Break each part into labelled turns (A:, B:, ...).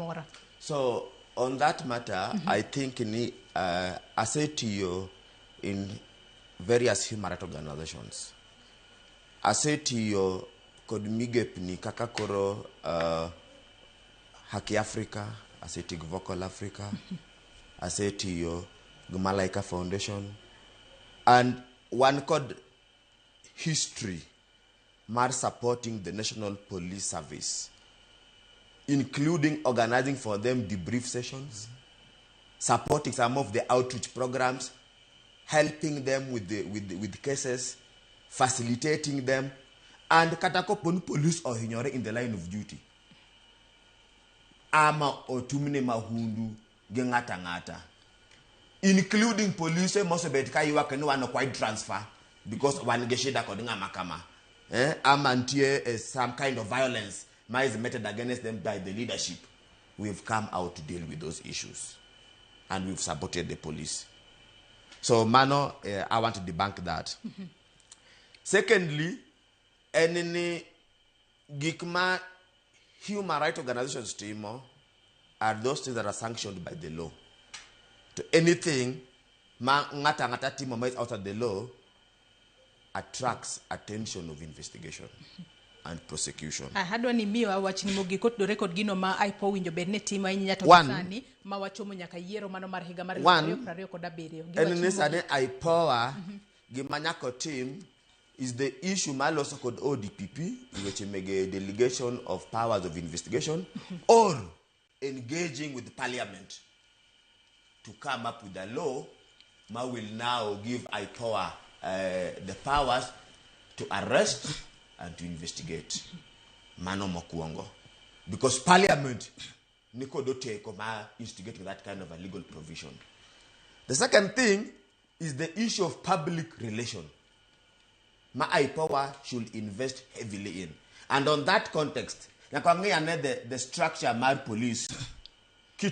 A: amora.
B: So on that matter, I think I say to you in various human rights organizations, I say to you kod migepni kaka koro Haki Africa, I say to Vocal Africa, I say to you Gumalaika Foundation, and one called history mar supporting the National Police Service, including organizing for them debrief sessions, supporting some of the outreach programs, helping them with cases, facilitating them, and katakopon police or hinyore in the line of duty. Ama otumne mahundu gengata ngata, including police most betka you can one quite transfer because one geshida kodinga makama amantie some kind of violence is meted against them by the leadership. We've come out to deal with those issues and we've supported the police. So Mano, I want to debunk that. Secondly, any gikma human rights organizations Timo are those things that are sanctioned by the law. To anything ngata Timo is out of the law attracts attention of investigation and prosecution.
A: Hadwa ni miwa wachini mogikot do record gino ma aipo winjo bedne tima inyato sani ma wachomo nyaka yiero mano mar higa mar 2020 kod 7.
B: Ene sane aipoa gimanyako team is the issue maloso kod ODPP which mege delegation of powers of investigation or engaging with the parliament to come up with a law ma will now give IPOA the powers to arrest and to investigate mano mokuongo, because parliament niko do take ma instigating that kind of a legal provision. The second thing is the issue of public relation. Ma IPOA should invest heavily in, and on that context the structure mar police ki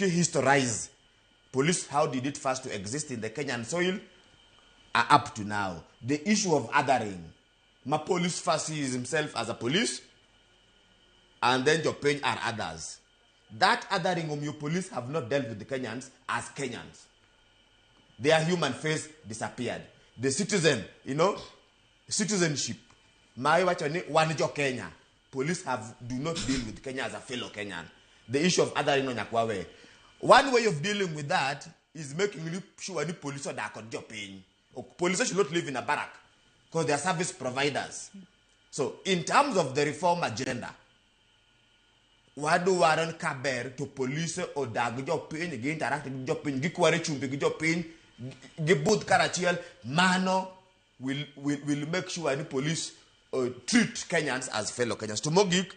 B: historize police, how did it first to exist in the Kenyan soil up to now. The issue of othering, my police first sees himself as a police, and then jopiny are others. That othering of your police have not dealt with the Kenyans as Kenyans. Their human face disappeared. The citizen, citizenship. My one Kenya. Police do not deal with Kenya as a fellow Kenyan. The issue of othering on Yakwawe. One way of dealing with that is making sure the police are jopiny. Police should not live in a barrack because they are service providers. So, in terms of the reform agenda, wadu waran kaber to police or dag jopiny, gi interact with jopiny, gi kware chumbi gi jopiny, gi booth karachiel, mano will make sure the police treat Kenyans as fellow Kenyans. To Mogik,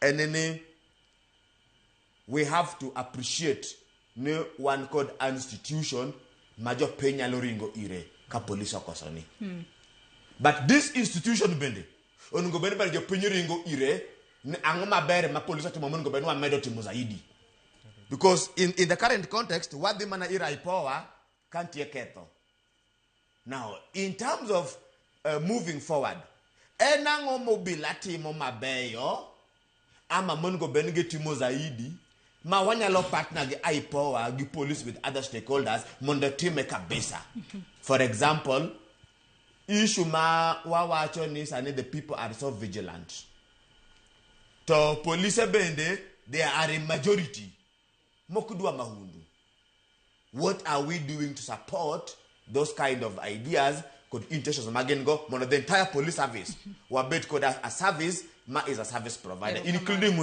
B: and then we have to appreciate one called institution Major Penya Loringo ire ka police okosoni. But this institution bende onungo bende ba jopiny ringo ire ne angoma bere ma police to momongo bende wa medo timo zaidi. Because in the current context what the mana ira IPOA can't ketho. Now in terms of moving forward, enango obila timo mabeyo ama mongo bende getimo zaidi. Ma wanyalo partner gi IPOA gi police with other stakeholders mondo time kabisa. For example, issue ma wawacho ni sane the people are so vigilant. To police bende they are a majority. Mokudwa mahundu. What are we doing to support those kind of ideas? Could intentions magengo mono the entire police service. Wabet code a service ma is a service provider, including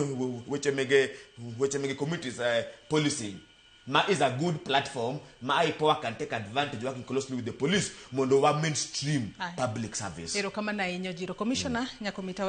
B: which mege communities policing. Ma is a good platform. Ma IPOA can take advantage working closely with the police. Mondo wa mainstream public service.
A: Ero kama na inyo Ojiro Commissioner nyakomita